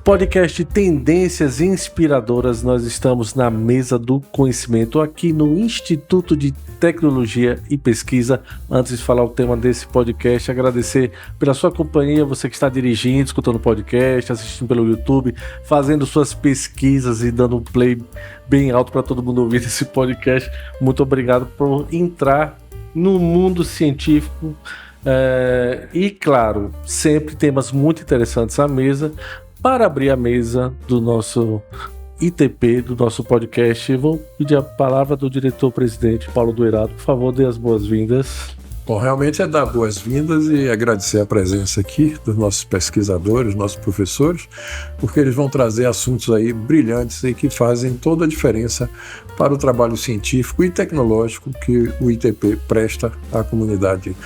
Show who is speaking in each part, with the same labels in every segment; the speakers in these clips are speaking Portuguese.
Speaker 1: Podcast Tendências Inspiradoras, nós estamos na Mesa do Conhecimento aqui no Instituto de Tecnologia e Pesquisa. Antes de falar o tema desse podcast, agradecer pela sua companhia, você que está dirigindo, escutando o podcast, assistindo pelo YouTube, fazendo suas pesquisas e dando um play bem alto para todo mundo ouvir esse podcast. Muito obrigado por entrar no mundo científico e, claro, sempre temas muito interessantes à mesa. Para abrir a mesa do nosso ITP, do nosso podcast, vou pedir a palavra do diretor-presidente Paulo Doirado. Por favor, dê as boas-vindas.
Speaker 2: Bom, realmente é dar boas-vindas e agradecer a presença aqui dos nossos pesquisadores, nossos professores, porque eles vão trazer assuntos aí brilhantes e que fazem toda a diferença para o trabalho científico e tecnológico que o ITP presta à comunidade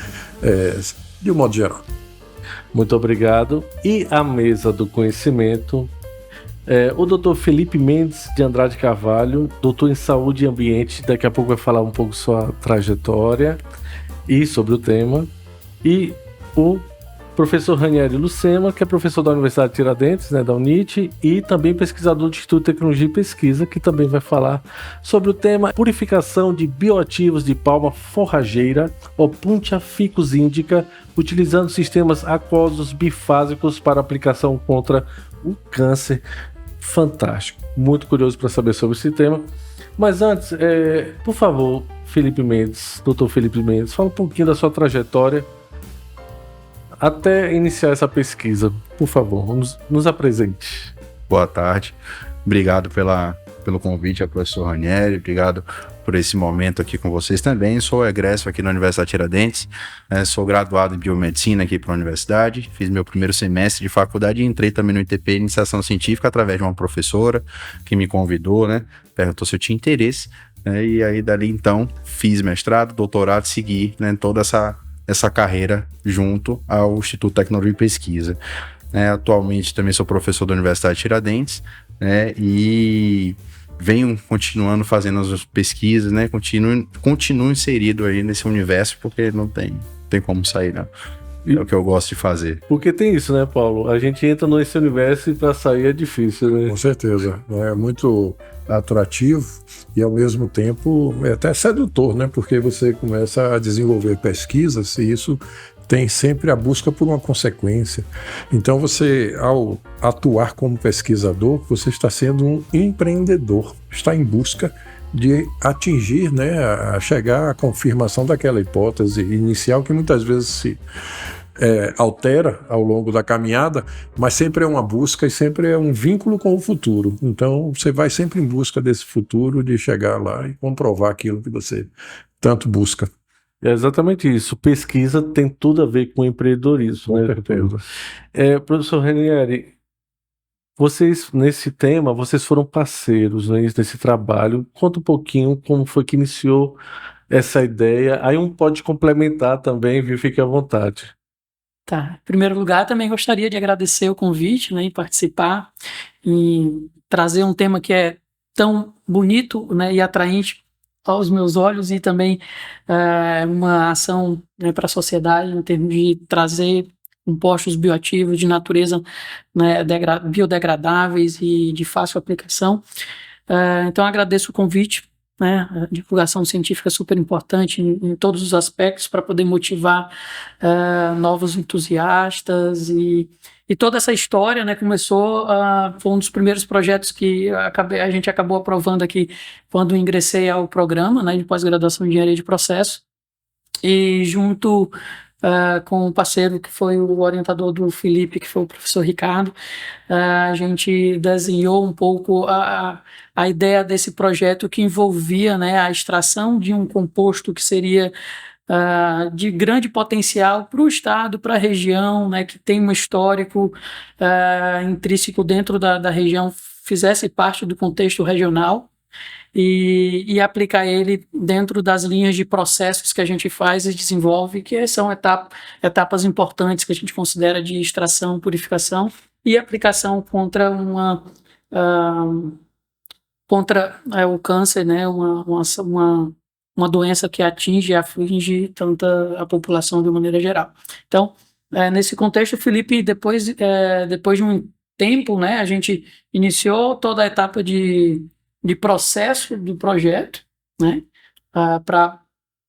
Speaker 2: de um modo geral.
Speaker 1: Muito obrigado. E a mesa do conhecimento, o Dr. Felipe Mendes de Andrade Carvalho, doutor em Saúde e Ambiente, daqui a pouco vai falar um pouco sua trajetória e sobre o tema, e o professor Ranieri Lucena, que é professor da Universidade de Tiradentes, da UNIT, e também pesquisador do Instituto de Tecnologia e Pesquisa, que também vai falar sobre o tema purificação de bioativos de palma forrageira, Opuntia ficus indica, utilizando sistemas aquosos bifásicos para aplicação contra o câncer. Fantástico, muito curioso para saber sobre esse tema. Mas antes, por favor, Felipe Mendes, doutor Felipe Mendes, fala um pouquinho da sua trajetória até iniciar essa pesquisa. Por favor, nos apresente.
Speaker 3: Boa tarde, obrigado pelo convite ao professor Ranieri, obrigado por esse momento aqui com vocês também. Sou egresso aqui na Universidade de Tiradentes, sou graduado em biomedicina aqui para a universidade, fiz meu primeiro semestre de faculdade e entrei também no ITP Iniciação Científica através de uma professora que me convidou, perguntou se eu tinha interesse, e aí dali então fiz mestrado, doutorado, segui toda essa carreira junto ao Instituto de Tecnologia e Pesquisa. Atualmente também sou professor da Universidade de Tiradentes, e venho continuando fazendo as pesquisas, continuo inserido aí nesse universo, porque não tem como sair, não. É o que eu gosto de fazer.
Speaker 1: Porque tem isso, Paulo? A gente entra nesse universo e para sair é difícil,
Speaker 2: Com certeza. É muito atrativo e, ao mesmo tempo, é até sedutor, Porque você começa a desenvolver pesquisas e isso tem sempre a busca por uma consequência. Então, você, ao atuar como pesquisador, você está sendo um empreendedor, está em busca de atingir, a chegar à confirmação daquela hipótese inicial que muitas vezes se altera ao longo da caminhada, mas sempre é uma busca e sempre é um vínculo com o futuro. Então, você vai sempre em busca desse futuro, de chegar lá e comprovar aquilo que você tanto busca.
Speaker 1: É exatamente isso. Pesquisa tem tudo a ver com empreendedorismo. Professor Ranieri, vocês, nesse tema, vocês foram parceiros nesse trabalho. Conta um pouquinho como foi que iniciou essa ideia. Aí pode complementar também, viu? Fique à vontade.
Speaker 4: Tá. Em primeiro lugar, também gostaria de agradecer o convite, em participar, em trazer um tema que é tão bonito, e atraente aos meus olhos, e também uma ação para a sociedade em termos de trazer compostos bioativos de natureza biodegradáveis e de fácil aplicação. Então, agradeço o convite. A divulgação científica é super importante em todos os aspectos para poder motivar novos entusiastas e toda essa história começou, foi um dos primeiros projetos que a gente acabou aprovando aqui quando ingressei ao programa de pós-graduação em Engenharia de Processo, e junto com um parceiro que foi o orientador do Felipe, que foi o professor Ricardo, a gente desenhou um pouco a ideia desse projeto que envolvia a extração de um composto que seria de grande potencial para o estado, para a região, que tem um histórico intrínseco dentro da região, fizesse parte do contexto regional, e aplicar ele dentro das linhas de processos que a gente faz e desenvolve, que são etapas importantes que a gente considera de extração, purificação e aplicação contra o câncer, uma doença que atinge e aflige tanta a população de maneira geral. Então, nesse contexto, o Felipe, depois de um tempo, né, a gente iniciou toda a etapa de processo do projeto, né, para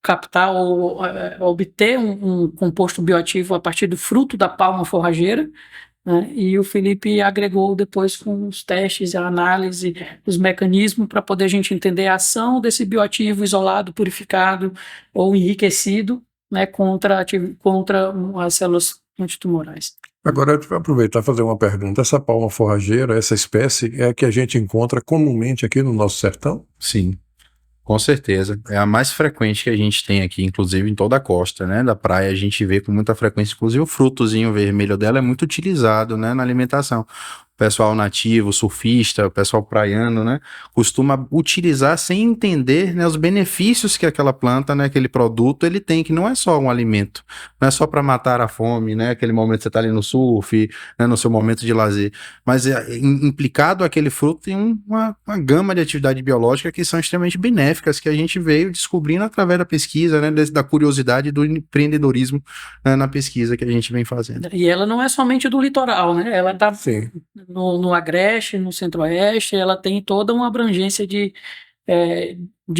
Speaker 4: captar ou obter um composto bioativo a partir do fruto da palma forrageira, né, e o Felipe agregou depois com os testes, a análise, os mecanismos para poder a gente entender a ação desse bioativo isolado, purificado ou enriquecido, né, contra as células antitumorais.
Speaker 2: Agora, eu vou aproveitar e fazer uma pergunta. Essa palma forrageira, essa espécie, é a que a gente encontra comumente aqui no nosso sertão?
Speaker 3: Sim, com certeza. É a mais frequente que a gente tem aqui, inclusive em toda a costa, né, da praia. A gente vê com muita frequência, inclusive o frutozinho vermelho dela é muito utilizado, né, na alimentação. O pessoal nativo, surfista, o pessoal praiano, né, costuma utilizar sem entender, né, os benefícios que aquela planta, né, aquele produto, ele tem, que não é só um alimento, não é só para matar a fome, né, aquele momento que você está ali no surf, né, no seu momento de lazer, mas implicado aquele fruto tem uma gama de atividade biológica que são extremamente benéficas, que a gente veio descobrindo através da pesquisa, né, da curiosidade do empreendedorismo, né, na pesquisa que a gente vem fazendo.
Speaker 4: E ela não é somente do litoral, né, ela está no Agreste, no Centro-Oeste, ela tem toda uma abrangência de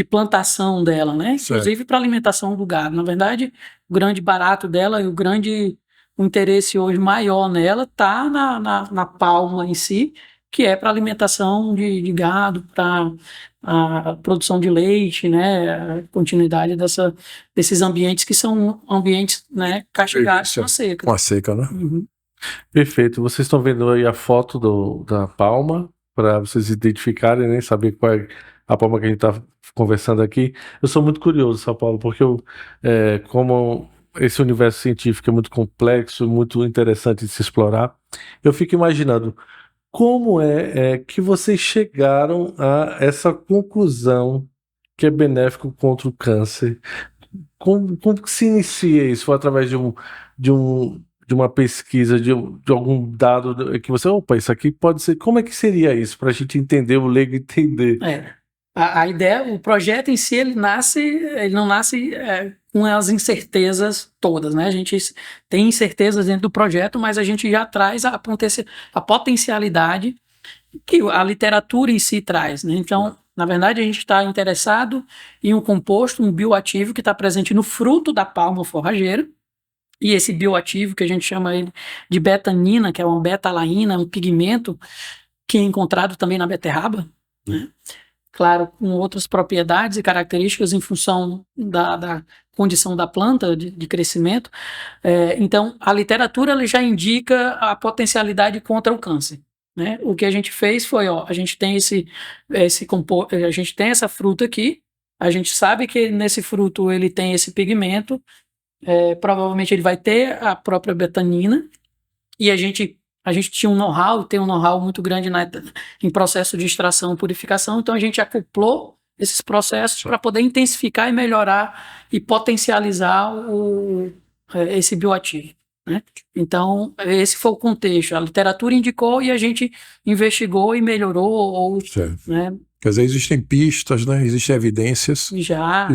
Speaker 4: plantação dela, né? Inclusive para alimentação do gado. Na verdade, o grande barato dela e o interesse hoje maior nela está na palma em si, que é para alimentação de gado, para a produção de leite, né? A continuidade desses ambientes que são ambientes, né, castigados com a seca.
Speaker 2: Com a seca, né?
Speaker 4: Uhum.
Speaker 1: Perfeito. Vocês estão vendo aí a foto da palma, para vocês identificarem, né, saber qual é a palma que a gente está conversando aqui. Eu sou muito curioso, São Paulo, porque como esse universo científico é muito complexo, muito interessante de se explorar, eu fico imaginando como que vocês chegaram a essa conclusão que é benéfico contra o câncer. Como que se inicia isso? Foi através de uma pesquisa, de algum dado que você, opa, isso aqui pode ser. Como é que seria isso? Para a gente entender, o leigo entender.
Speaker 4: A ideia, o projeto em si, ele não nasce com as incertezas todas, né? A gente tem incertezas dentro do projeto, mas a gente já traz a potencialidade que a literatura em si traz, né? Então, na verdade, a gente está interessado em um composto, um bioativo que está presente no fruto da palma forrageira, e esse bioativo, que a gente chama ele de betanina, que é uma beta-alaína, um pigmento que é encontrado também na beterraba, né? Claro, com outras propriedades e características em função da condição da planta de crescimento. Então, a literatura ela já indica a potencialidade contra o câncer, né? O que a gente fez foi, a gente tem a gente tem essa fruta aqui, a gente sabe que nesse fruto ele tem esse pigmento, provavelmente ele vai ter a própria betanina, e a gente tinha um know-how, tem um know-how muito grande em processo de extração e purificação, então a gente acoplou esses processos para poder intensificar e melhorar e potencializar esse bioativo, né? Então, esse foi o contexto. A literatura indicou e a gente investigou e melhorou. Né?
Speaker 2: Quer dizer, existem pistas, né? Existem evidências que já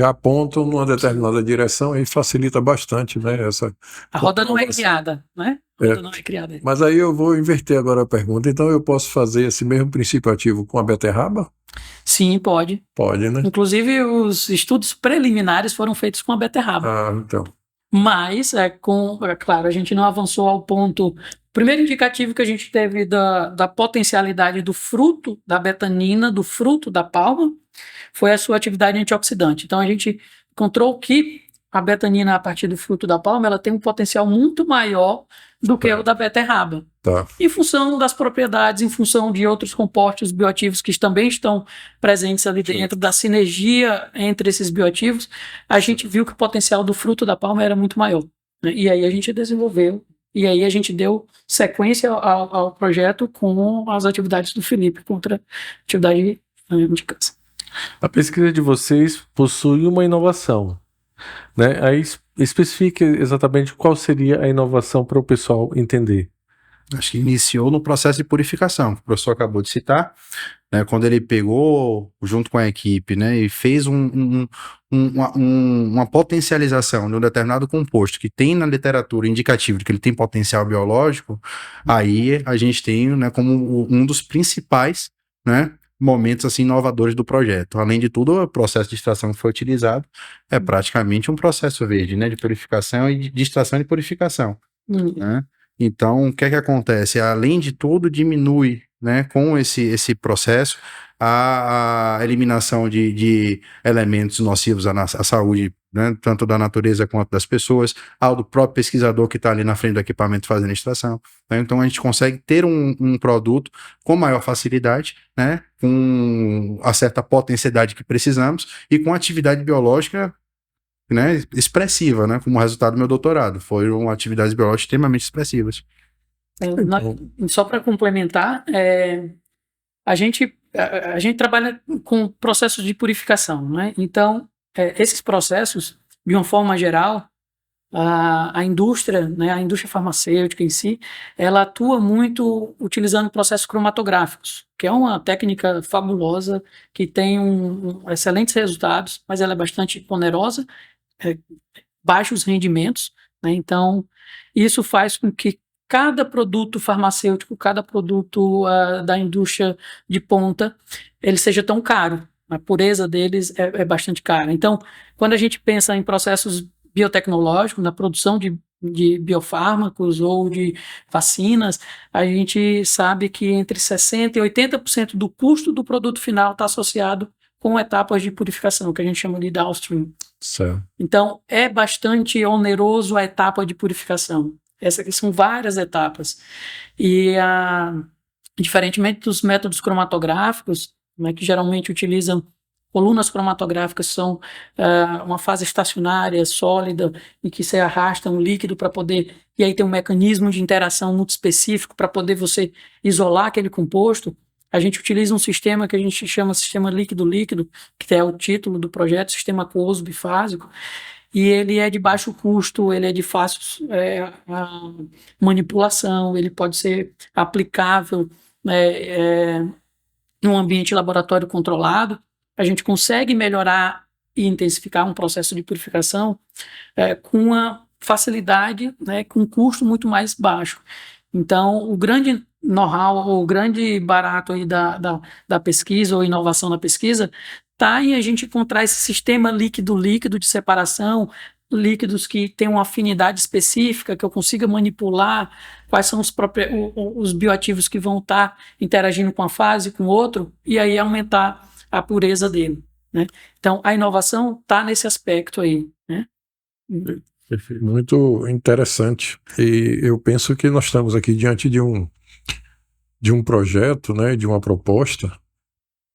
Speaker 2: apontam numa determinada direção e facilita bastante, né?
Speaker 4: A roda não é criada, né? Não é criada.
Speaker 2: Mas aí eu vou inverter agora a pergunta. Então eu posso fazer esse mesmo princípio ativo com a beterraba?
Speaker 4: Sim, pode.
Speaker 2: Pode, né?
Speaker 4: Inclusive, os estudos preliminares foram feitos com a beterraba.
Speaker 2: Então.
Speaker 4: Mas, claro, a gente não avançou ao ponto. O primeiro indicativo que a gente teve da potencialidade do fruto da betanina, do fruto da palma, foi a sua atividade antioxidante. Então, a gente encontrou que a betanina, a partir do fruto da palma, ela tem um potencial muito maior do que o da beterraba. Em função das propriedades, em função de outros compostos bioativos que também estão presentes ali dentro, da sinergia entre esses bioativos, a gente viu que o potencial do fruto da palma era muito maior, né? E aí a gente desenvolveu, e aí a gente deu sequência ao projeto com as atividades do Felipe contra a atividade de câncer.
Speaker 1: A pesquisa de vocês possui uma inovação, né? Aí especifique exatamente qual seria a inovação para o pessoal entender.
Speaker 3: acho que iniciou no processo de purificação, que o professor acabou de citar, né, quando ele pegou, junto com a equipe, né, e fez uma potencialização de um determinado composto que tem na literatura indicativo de que ele tem potencial biológico, aí a gente tem, né, como um dos principais, né, momentos assim inovadores do projeto. Além de tudo, o processo de extração que foi utilizado é praticamente um processo verde, né, de purificação e de extração e purificação, né? Então, o que é que acontece? Além de tudo, diminui, né, com esse processo a eliminação de elementos nocivos à saúde, né, tanto da natureza quanto das pessoas, ao do próprio pesquisador que está ali na frente do equipamento fazendo extração, né? Então, a gente consegue ter um produto com maior facilidade, né, com a certa potencialidade que precisamos e com atividade biológica, né, expressiva, né, como resultado do meu doutorado. Foram atividades biológicas extremamente expressivas.
Speaker 4: Só para complementar, a gente trabalha com processos de purificação, né? Então, esses processos, de uma forma geral, a indústria, né, a indústria farmacêutica em si, ela atua muito utilizando processos cromatográficos, que é uma técnica fabulosa, que tem excelentes resultados, mas ela é bastante onerosa, baixos rendimentos, né? Então, isso faz com que cada produto farmacêutico, cada produto da indústria de ponta, ele seja tão caro. A pureza deles é bastante cara. Então, quando a gente pensa em processos biotecnológicos, na produção de biofármacos ou de vacinas, a gente sabe que entre 60% e 80% do custo do produto final está associado com etapas de purificação, que a gente chama de downstream.
Speaker 2: Certo.
Speaker 4: Então, é bastante oneroso a etapa de purificação. Essas aqui são várias etapas. E, diferentemente dos métodos cromatográficos, né, que geralmente utilizam colunas cromatográficas, são uma fase estacionária, sólida, em que você arrasta um líquido para poder... E aí tem um mecanismo de interação muito específico para poder você isolar aquele composto. A gente utiliza um sistema que a gente chama sistema líquido-líquido, que é o título do projeto, sistema aquoso bifásico, e ele é de baixo custo, ele é de fácil manipulação, ele pode ser aplicável num ambiente laboratório controlado. A gente consegue melhorar e intensificar um processo de purificação com uma facilidade, né, com um custo muito mais baixo. Então, o grande know-how, o grande barato aí da pesquisa ou inovação da pesquisa está em a gente encontrar esse sistema líquido-líquido de separação, líquidos que têm uma afinidade específica, que eu consiga manipular quais são os bioativos que vão estar interagindo com a fase, com o outro, e aí aumentar a pureza dele, né? Então, a inovação está nesse aspecto aí, né?
Speaker 2: Muito interessante. E eu penso que nós estamos aqui diante de um projeto, né, de uma proposta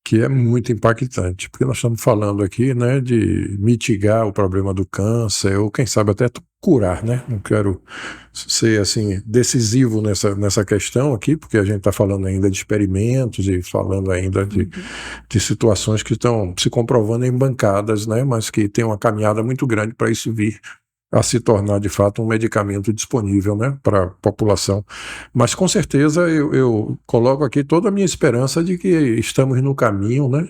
Speaker 2: que é muito impactante, porque nós estamos falando aqui, né, de mitigar o problema do câncer, ou quem sabe até curar, né? Não quero ser assim decisivo nessa questão aqui, porque a gente está falando ainda de experimentos e falando ainda de situações que estão se comprovando embancadas, né, mas que tem uma caminhada muito grande para isso vir a se tornar de fato um medicamento disponível, né, para a população. Mas com certeza eu coloco aqui toda a minha esperança de que estamos no caminho, né,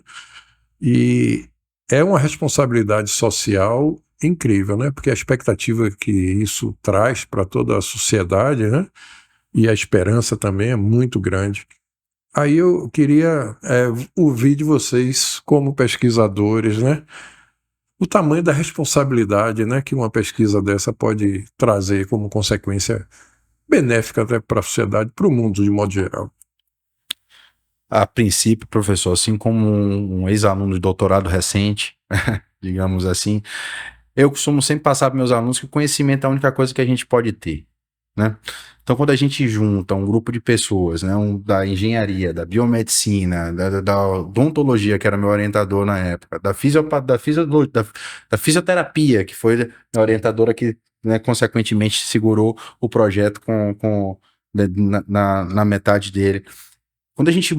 Speaker 2: e é uma responsabilidade social incrível, né, porque a expectativa que isso traz para toda a sociedade, né, e a esperança também é muito grande. Aí eu queria ouvir de vocês, como pesquisadores, né, o tamanho da responsabilidade, né, que uma pesquisa dessa pode trazer como consequência benéfica até para a sociedade, para o mundo de modo geral.
Speaker 3: A princípio, professor, assim como um ex-aluno de doutorado recente, digamos assim, eu costumo sempre passar para meus alunos que o conhecimento é a única coisa que a gente pode ter, né? Então, quando a gente junta um grupo de pessoas, né, da engenharia, da biomedicina, da odontologia, que era meu orientador na época, da fisioterapia, que foi a orientadora que, né, consequentemente segurou o projeto na metade dele. Quando a gente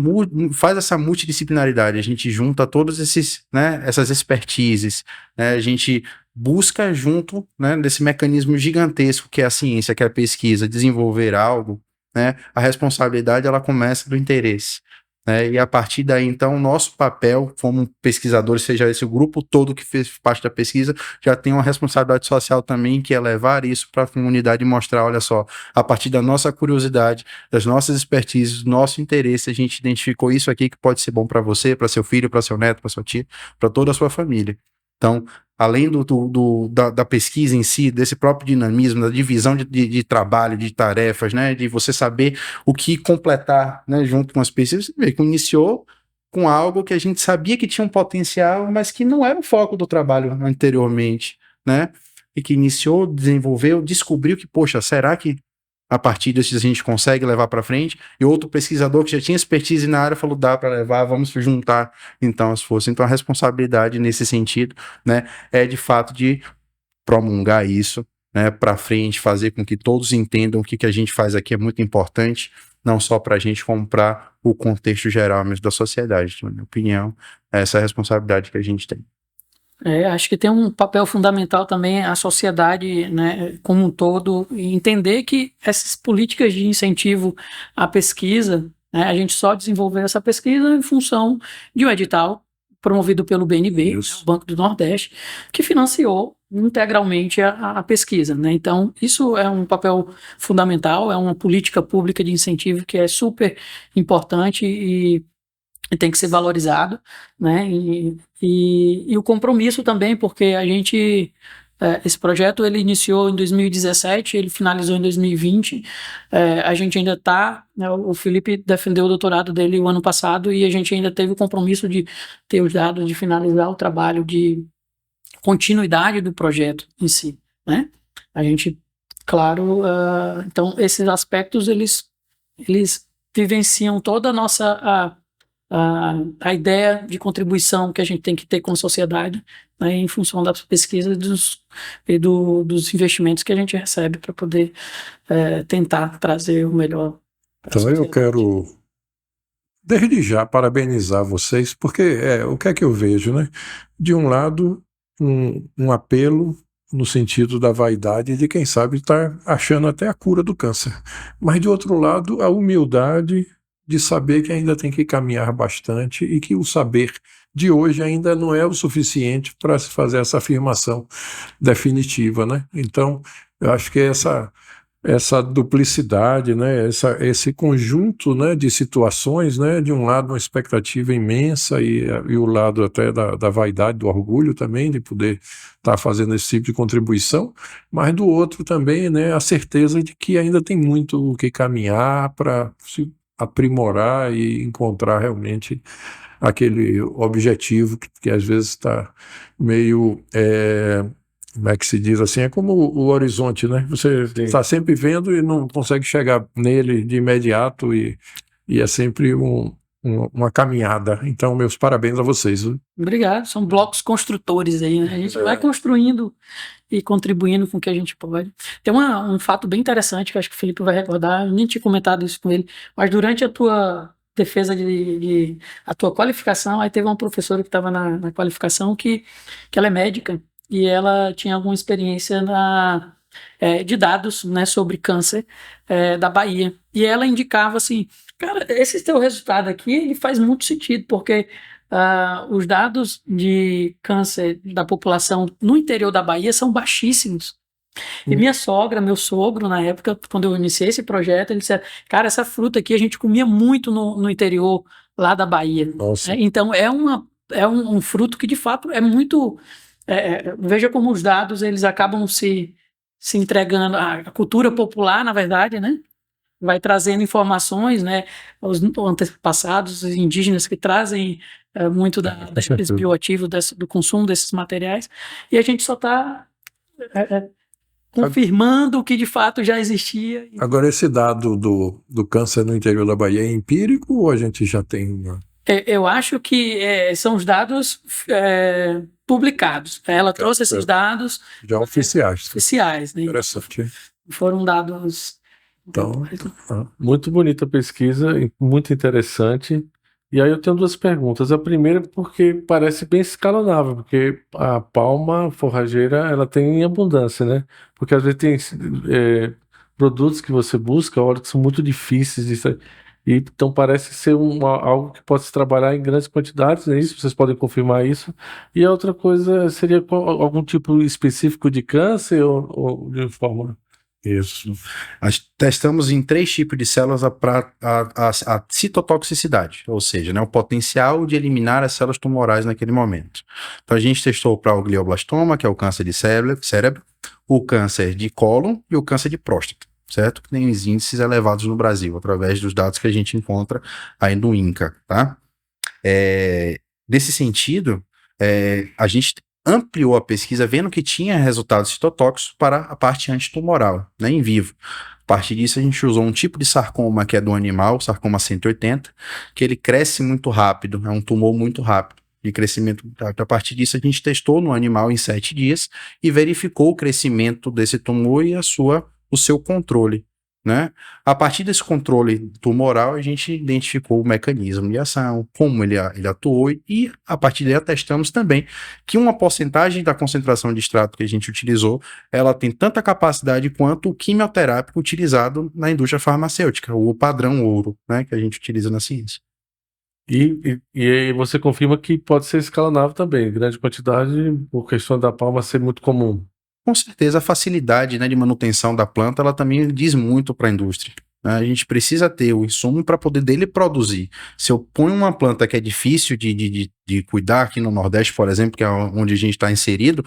Speaker 3: faz essa multidisciplinaridade, a gente junta todos essas expertises, né, a gente busca junto, né, desse mecanismo gigantesco que é a ciência, que é a pesquisa, desenvolver algo, né, a responsabilidade ela começa do interesse. Né, e a partir daí, então, o nosso papel como pesquisadores, seja esse o grupo todo que fez parte da pesquisa, já tem uma responsabilidade social também, que é levar isso para a comunidade e mostrar, olha só, a partir da nossa curiosidade, das nossas expertises, do nosso interesse, a gente identificou isso aqui que pode ser bom para você, para seu filho, para seu neto, para sua tia, para toda a sua família. Então, além da pesquisa em si, desse próprio dinamismo, da divisão de trabalho, de tarefas, né, de você saber o que completar, né, junto com as pesquisas, você vê que iniciou com algo que a gente sabia que tinha um potencial, mas que não era o foco do trabalho anteriormente, né, e que iniciou, desenvolveu, descobriu que, poxa, será que a partir disso a gente consegue levar para frente? E outro pesquisador que já tinha expertise na área falou, dá para levar, vamos juntar então as forças. Então a responsabilidade nesse sentido, né, é de fato de promulgar isso, né, para frente, fazer com que todos entendam o que a gente faz aqui é muito importante, não só para a gente, como para o contexto geral mesmo da sociedade. Na minha opinião, essa é a responsabilidade que a gente tem.
Speaker 4: Acho que tem um papel fundamental também a sociedade, né, como um todo, e entender que essas políticas de incentivo à pesquisa, né, a gente só desenvolveu essa pesquisa em função de um edital promovido pelo BNB, né, o Banco do Nordeste, que financiou integralmente a pesquisa. Né? Então, isso é um papel fundamental, é uma política pública de incentivo que é super importante e tem que ser valorizado, né? E o compromisso também, porque a gente, esse projeto ele iniciou em 2017, ele finalizou em 2020, a gente ainda está, né, o Felipe defendeu o doutorado dele o ano passado e a gente ainda teve o compromisso de ter os dados, de finalizar o trabalho de continuidade do projeto em si, né? A gente, claro, então esses aspectos eles vivenciam toda a nossa a ideia de contribuição que a gente tem que ter com a sociedade, né, em função das pesquisas e dos investimentos que a gente recebe para poder tentar trazer o melhor para a
Speaker 2: Então
Speaker 4: sociedade.
Speaker 2: eu quero, desde já, parabenizar vocês, porque o que é que eu vejo, né? De um lado, um apelo no sentido da vaidade de quem sabe estar achando até a cura do câncer, mas de outro lado, a humildade de saber que ainda tem que caminhar bastante e que o saber de hoje ainda não é o suficiente para se fazer essa afirmação definitiva, né? Então, eu acho que essa duplicidade, né, esse conjunto, né, de situações, né, de um lado uma expectativa imensa e o lado até da vaidade, do orgulho também, de poder estar fazendo esse tipo de contribuição, mas do outro também, né, a certeza de que ainda tem muito o que caminhar para se aprimorar e encontrar realmente aquele objetivo que às vezes está meio, como é que se diz assim, é como o horizonte, né? Você está sempre vendo e não consegue chegar nele de imediato e é sempre uma caminhada. Então, meus parabéns a vocês. Viu?
Speaker 4: Obrigado, são blocos construtores aí, né? A gente vai construindo e contribuindo com o que a gente pode. Tem um fato bem interessante que eu acho que o Felipe vai recordar, eu nem tinha comentado isso com ele, mas durante a tua defesa a tua qualificação, aí teve uma professora que estava na qualificação que ela é médica e ela tinha alguma experiência de dados, né, sobre câncer da Bahia. E ela indicava assim, cara, esse teu resultado aqui ele faz muito sentido, porque os dados de câncer da população no interior da Bahia são baixíssimos. E minha sogra, meu sogro, na época, quando eu iniciei esse projeto, ele disse, cara, essa fruta aqui a gente comia muito no interior lá da Bahia.
Speaker 2: Nossa.
Speaker 4: Então é um fruto que de fato é muito... veja como os dados eles acabam se entregando, a cultura popular, na verdade, né? Vai trazendo informações, né? Os antepassados, os indígenas que trazem muito desse bioativo, do consumo desses materiais, e a gente só está confirmando o que de fato já existia.
Speaker 2: Agora, esse dado do câncer no interior da Bahia é empírico ou a gente já tem uma...
Speaker 4: Eu acho que são os dados publicados. Ela trouxe esses dados
Speaker 2: já oficiais.
Speaker 4: Né?
Speaker 2: Interessante.
Speaker 4: Foram dados...
Speaker 2: Então,
Speaker 1: muito bonita a pesquisa, muito interessante. E aí eu tenho duas perguntas. A primeira porque parece bem escalonável, porque a palma forrageira ela tem em abundância, né? Porque às vezes tem produtos que você busca, olha, que são muito difíceis de sair. E, então parece ser algo que pode se trabalhar em grandes quantidades, é isso? Vocês podem confirmar isso? E a outra coisa seria algum tipo específico de câncer ou de forma...
Speaker 2: Isso.
Speaker 3: Nós testamos em 3 tipos de células a citotoxicidade, ou seja, né, o potencial de eliminar as células tumorais naquele momento. Então a gente testou para o glioblastoma, que é o câncer de cérebro, o câncer de cólon e o câncer de próstata, certo? Que tem os índices elevados no Brasil, através dos dados que a gente encontra aí no INCA, tá? Nesse sentido, a gente ampliou a pesquisa vendo que tinha resultados citotóxicos para a parte antitumoral, né, em vivo. A partir disso, a gente usou um tipo de sarcoma que é do animal, sarcoma 180, que ele cresce muito rápido, é um tumor muito rápido, de crescimento muito rápido. A partir disso, a gente testou no animal em 7 dias e verificou o crescimento desse tumor e o seu controle, né? A partir desse controle tumoral, a gente identificou o mecanismo de ação, como ele atuou, e a partir daí testamos também que uma porcentagem da concentração de extrato que a gente utilizou, ela tem tanta capacidade quanto o quimioterápico utilizado na indústria farmacêutica, o padrão ouro, né, que a gente utiliza na ciência.
Speaker 1: E aí você confirma que pode ser escalonável também, grande quantidade, por questão da palma ser muito comum.
Speaker 3: Com certeza, a facilidade, né, de manutenção da planta, ela também diz muito para a indústria. Né? A gente precisa ter o insumo para poder dele produzir. Se eu ponho uma planta que é difícil de cuidar, aqui no Nordeste, por exemplo, que é onde a gente está inserido,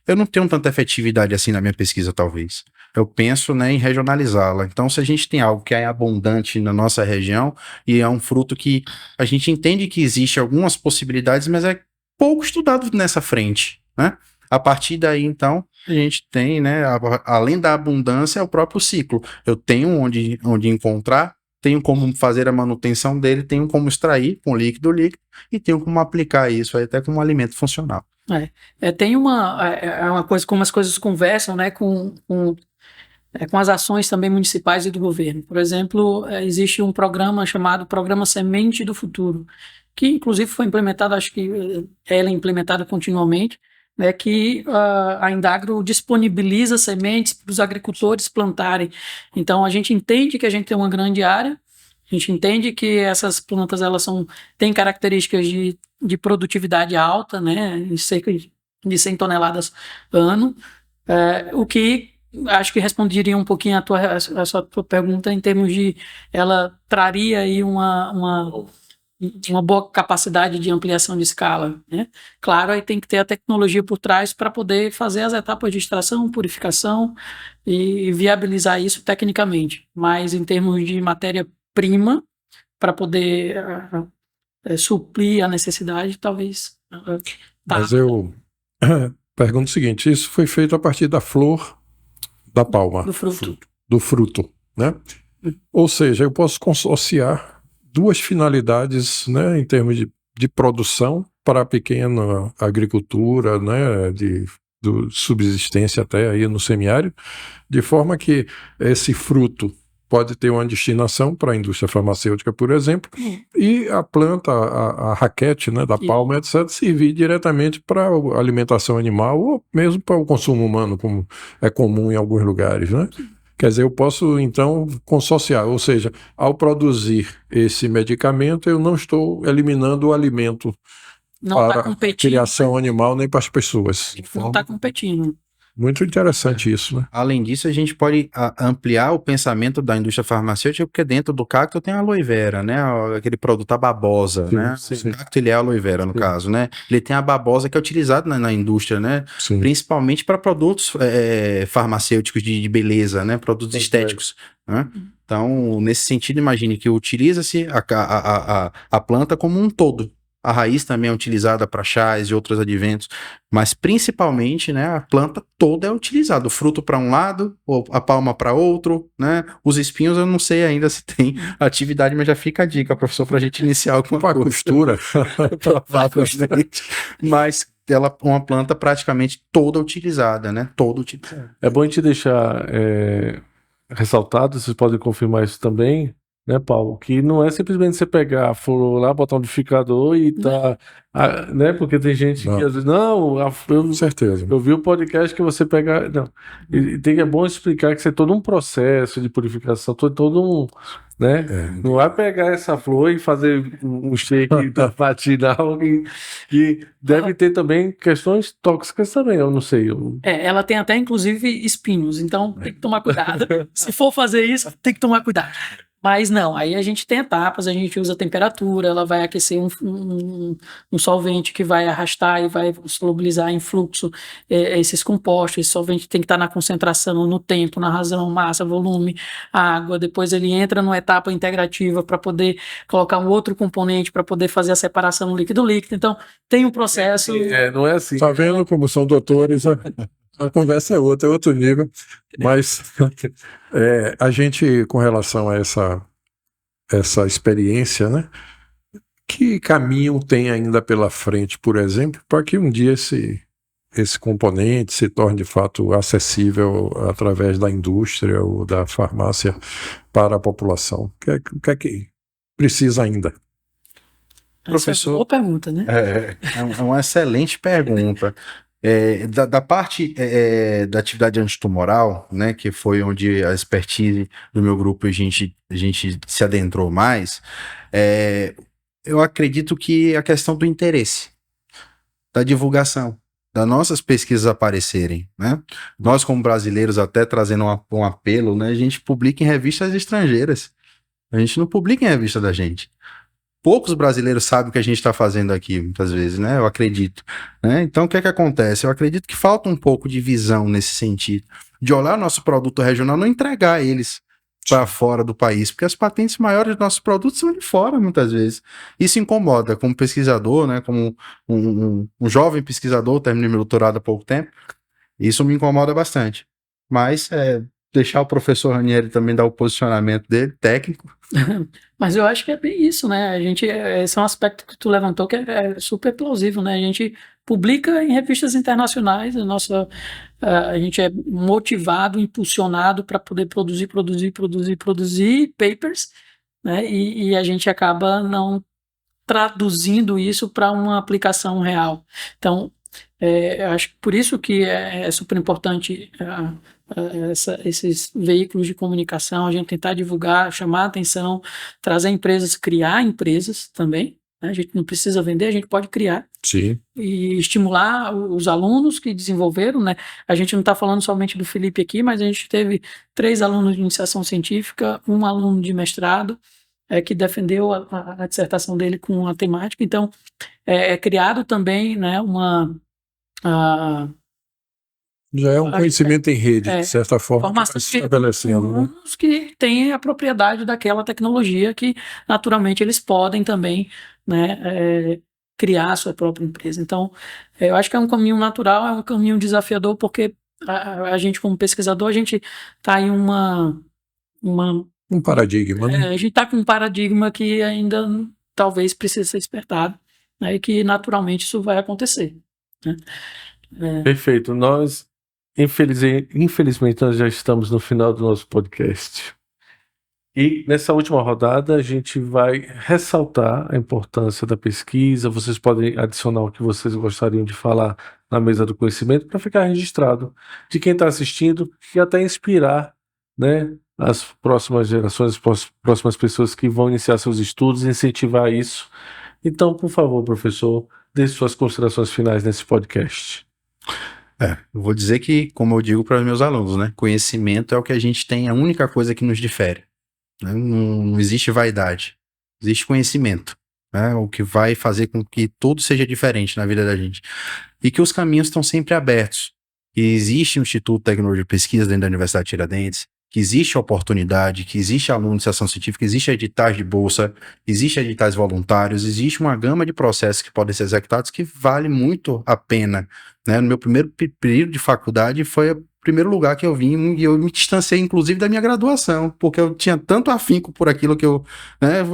Speaker 3: eu não tenho tanta efetividade assim na minha pesquisa, talvez. Eu penso, né, em regionalizá-la. Então, se a gente tem algo que é abundante na nossa região e é um fruto que a gente entende que existe algumas possibilidades, mas é pouco estudado nessa frente, né? A partir daí, então, a gente tem, né, além da abundância, é o próprio ciclo. Eu tenho onde encontrar, tenho como fazer a manutenção dele, tenho como extrair com líquido e tenho como aplicar isso aí até como um alimento funcional.
Speaker 4: Tem uma coisa, como as coisas conversam, né, com as ações também municipais e do governo. Por exemplo, existe um programa chamado Programa Semente do Futuro, que inclusive foi implementado, acho que ela é implementada continuamente, né, que a Indagro disponibiliza sementes para os agricultores plantarem. Então, a gente entende que a gente tem uma grande área, a gente entende que essas plantas elas têm características de produtividade alta, né, em cerca de 100 toneladas ano, o que acho que responderia um pouquinho a sua pergunta em termos de ela traria aí uma boa capacidade de ampliação de escala, né? Claro, aí tem que ter a tecnologia por trás para poder fazer as etapas de extração, purificação e viabilizar isso tecnicamente. Mas em termos de matéria-prima, para poder suprir a necessidade, talvez...
Speaker 2: Mas eu pergunto o seguinte, isso foi feito a partir da flor da palma. Do fruto, né? Ou seja, eu posso consorciar 2 finalidades, né, em termos de produção para a pequena agricultura, né, de subsistência até aí no semiárido, de forma que esse fruto pode ter uma destinação para a indústria farmacêutica, por exemplo, e a planta, a raquete, né, da palma, etc., servir diretamente para a alimentação animal ou mesmo para o consumo humano, como é comum em alguns lugares, né? Quer dizer, eu posso, então, consorciar, ou seja, ao produzir esse medicamento, eu não estou eliminando o alimento para a criação animal nem para as pessoas.
Speaker 4: Não está competindo.
Speaker 2: Muito interessante isso, né?
Speaker 3: Além disso, a gente pode ampliar o pensamento da indústria farmacêutica, porque dentro do cacto tem a aloe vera, né? Aquele produto, a babosa,
Speaker 2: Sim,
Speaker 3: né?
Speaker 2: sim.
Speaker 3: O cacto, ele é aloe vera, no caso, né? Ele tem a babosa que é utilizada na indústria, né?
Speaker 2: Sim.
Speaker 3: Principalmente para produtos farmacêuticos de beleza, né? Produtos estéticos, né? Então, nesse sentido, imagine que utiliza-se a planta como um todo. A raiz também é utilizada para chás e outros adventos, mas principalmente, né, a planta toda é utilizada. O fruto para um lado, a palma para outro, né? Os espinhos eu não sei ainda se tem atividade, mas já fica a dica, professor, para a gente iniciar alguma
Speaker 2: coisa. Costura.
Speaker 3: Provavelmente. Mas ela é uma planta praticamente toda utilizada, né? Toda utilizada.
Speaker 1: É bom a gente deixar ressaltado, vocês podem confirmar isso também, né, Paulo? Que não é simplesmente você pegar a flor lá, botar um liquidificador e tá, né? Porque tem gente que
Speaker 2: Não.
Speaker 1: às vezes, não,
Speaker 2: Com certeza.
Speaker 1: eu vi o podcast que você pega, não. E tem, é bom explicar que isso é todo um processo de purificação, todo um, né? Não vai pegar essa flor e fazer um shake matinal que deve ter também questões tóxicas também, eu não sei.
Speaker 4: Ela tem até, inclusive, espinhos, então tem que tomar cuidado. Se for fazer isso, tem que tomar cuidado. Mas não, aí a gente tem etapas, a gente usa temperatura, ela vai aquecer um solvente que vai arrastar e vai solubilizar em fluxo esses compostos. Esse solvente tem que estar na concentração, no tempo, na razão, massa, volume, água. Depois ele entra numa etapa integrativa para poder colocar um outro componente para poder fazer a separação líquido-líquido. Então, tem um processo.
Speaker 1: Não é assim.
Speaker 2: Tá vendo como são doutores? A conversa é outra, é outro nível. Mas a gente, com relação a essa experiência, né? Que caminho tem ainda pela frente, por exemplo, para que um dia esse componente se torne de fato acessível através da indústria ou da farmácia para a população? O que é que precisa ainda?
Speaker 4: Essa é uma boa pergunta, né?
Speaker 3: É uma excelente pergunta. Da parte da atividade antitumoral, né, que foi onde a expertise do meu grupo a gente se adentrou mais, eu acredito que a questão do interesse, da divulgação, das nossas pesquisas aparecerem, né? Nós, como brasileiros, até trazendo um apelo, né, a gente publica em revistas estrangeiras, a gente não publica em revista da gente. Poucos brasileiros sabem o que a gente está fazendo aqui, muitas vezes, né? Eu acredito. Né? Então, o que é que acontece? Eu acredito que falta um pouco de visão nesse sentido, de olhar nosso produto regional, não entregar eles para fora do país, porque as patentes maiores dos nossos produtos são de fora, muitas vezes. Isso incomoda, como pesquisador, né? Como um jovem pesquisador, terminei meu doutorado há pouco tempo, isso me incomoda bastante. Mas deixar o professor Ranieri também dar o posicionamento dele, técnico.
Speaker 4: Mas eu acho que é bem isso, né? Esse é um aspecto que tu levantou que é super plausível, né? A gente publica em revistas internacionais, a gente é motivado, impulsionado para poder produzir papers, né? E a gente acaba não traduzindo isso para uma aplicação real. Então, eu acho que por isso que é super importante esses veículos de comunicação, a gente tentar divulgar, chamar a atenção, trazer empresas, criar empresas também, né? A gente não precisa vender, a gente pode criar.
Speaker 2: Sim.
Speaker 4: E estimular os alunos que desenvolveram, né? A gente não está falando somente do Felipe aqui, mas a gente teve 3 alunos de iniciação científica, 1 aluno de mestrado, que defendeu a dissertação dele com a temática. Então, é criado também, né,
Speaker 2: já é um conhecimento em rede, de certa forma,
Speaker 4: formação
Speaker 2: que vai se estabelecendo. Né?
Speaker 4: Que têm a propriedade daquela tecnologia que, naturalmente, eles podem também, né, criar a sua própria empresa. Então, eu acho que é um caminho natural, é um caminho desafiador, porque a gente, como pesquisador, a gente está em
Speaker 2: um paradigma, né?
Speaker 4: A gente está com um paradigma que ainda talvez precise ser despertado, né, e que, naturalmente, isso vai acontecer. Né?
Speaker 1: Perfeito. Nós, infelizmente, nós já estamos no final do nosso podcast. E nessa última rodada a gente vai ressaltar a importância da pesquisa. Vocês podem adicionar o que vocês gostariam de falar na mesa do conhecimento para ficar registrado de quem está assistindo e até inspirar, né, as próximas gerações, as próximas pessoas que vão iniciar seus estudos, incentivar isso. Então, por favor, professor, dê suas considerações finais nesse podcast.
Speaker 3: Eu vou dizer que, como eu digo para os meus alunos, né, conhecimento é o que a gente tem, a única coisa que nos difere. Né? Não existe vaidade, existe conhecimento, né? O que vai fazer com que tudo seja diferente na vida da gente. E que os caminhos estão sempre abertos. Que existe um Instituto de Tecnologia e Pesquisa dentro da Universidade de Tiradentes, que existe oportunidade, que existe aluno de iniciação científica, existe editais de bolsa, existe editais voluntários, existe uma gama de processos que podem ser executados que vale muito a pena. Né? No meu primeiro período de faculdade foi o primeiro lugar que eu vim e eu me distanciei, inclusive, da minha graduação, porque eu tinha tanto afinco por aquilo que eu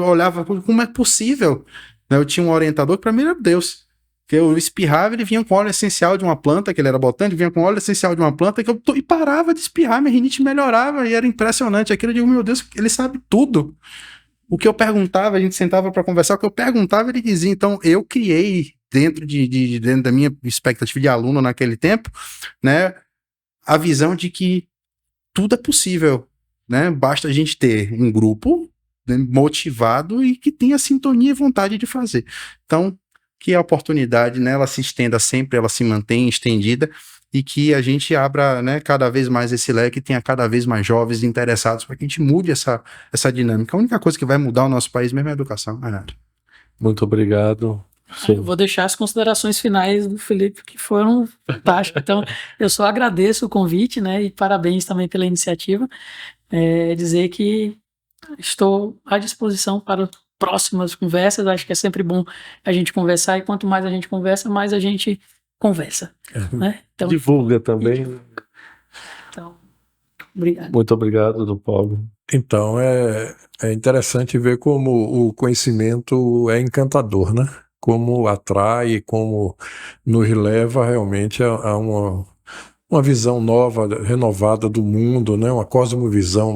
Speaker 3: olhava, como é possível? Eu tinha um orientador que para mim era Deus. Que eu espirrava, ele vinha com óleo essencial de uma planta, que ele era botânico, vinha com óleo essencial de uma planta, e parava de espirrar, minha rinite melhorava, e era impressionante. Aquilo eu digo, meu Deus, ele sabe tudo. o que eu perguntava, a gente sentava para conversar, o que eu perguntava, ele dizia. Então, eu criei, dentro da minha expectativa de aluno naquele tempo, né, a visão de que tudo é possível, né? Basta a gente ter um grupo, né, motivado e que tenha sintonia e vontade de fazer. Então, que a oportunidade, né, ela se estenda sempre, ela se mantenha estendida e que a gente abra, né, cada vez mais esse leque e tenha cada vez mais jovens interessados para que a gente mude essa dinâmica. A única coisa que vai mudar o nosso país mesmo é a educação.
Speaker 1: Muito obrigado.
Speaker 4: Eu vou deixar as considerações finais do Felipe, que foram fantásticas. Então, eu só agradeço o convite, né, e parabéns também pela iniciativa. Dizer que estou à disposição para próximas conversas. Acho que é sempre bom a gente conversar, e quanto mais a gente conversa, mais a gente conversa. Né? Então,
Speaker 1: divulga também.
Speaker 4: Então, obrigado.
Speaker 1: Muito obrigado, doutor Paulo.
Speaker 2: Então, é interessante ver como o conhecimento é encantador, né? Como atrai, como nos leva realmente a uma visão nova, renovada do mundo, né? Uma cosmovisão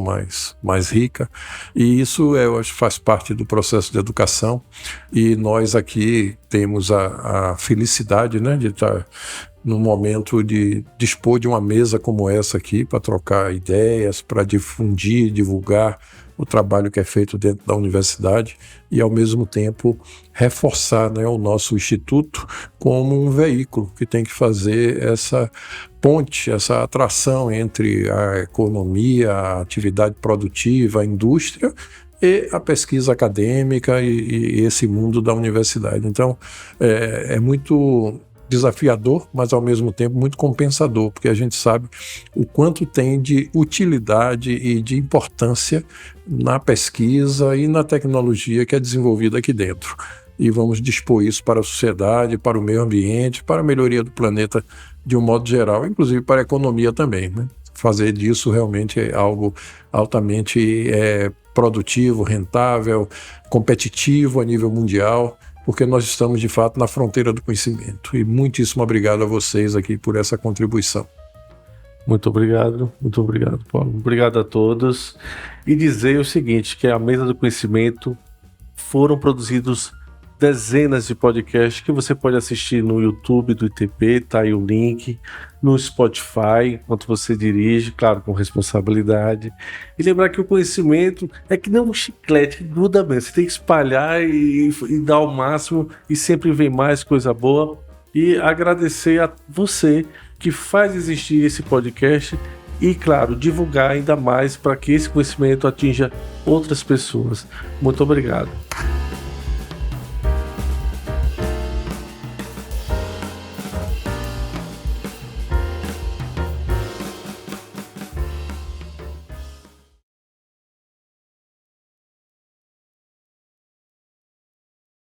Speaker 2: mais rica. E isso, eu acho, faz parte do processo de educação. E nós aqui temos a felicidade, né, de estar no momento de dispor de uma mesa como essa aqui para trocar ideias, para difundir, divulgar o trabalho que é feito dentro da universidade e, ao mesmo tempo, reforçar, né, o nosso instituto como um veículo que tem que fazer essa ponte, essa atração entre a economia, a atividade produtiva, a indústria e a pesquisa acadêmica e esse mundo da universidade. Então, é muito desafiador, mas ao mesmo tempo muito compensador, porque a gente sabe o quanto tem de utilidade e de importância na pesquisa e na tecnologia que é desenvolvida aqui dentro. E vamos dispor isso para a sociedade, para o meio ambiente, para a melhoria do planeta de um modo geral, inclusive para a economia também, né? Fazer disso realmente é algo altamente produtivo, rentável, competitivo a nível mundial, porque nós estamos, de fato, na fronteira do conhecimento. E muitíssimo obrigado a vocês aqui por essa contribuição.
Speaker 1: Muito obrigado, Paulo. Obrigado a todos. E dizer o seguinte, que a Mesa do Conhecimento foram produzidos dezenas de podcasts que você pode assistir no YouTube do ITP, tá aí o link, no Spotify, enquanto você dirige, claro, com responsabilidade. E lembrar que o conhecimento é que não um chiclete, que gruda mesmo. Você tem que espalhar e dar o máximo, e sempre vem mais coisa boa. E agradecer a você que faz existir esse podcast e, claro, divulgar ainda mais para que esse conhecimento atinja outras pessoas. Muito obrigado.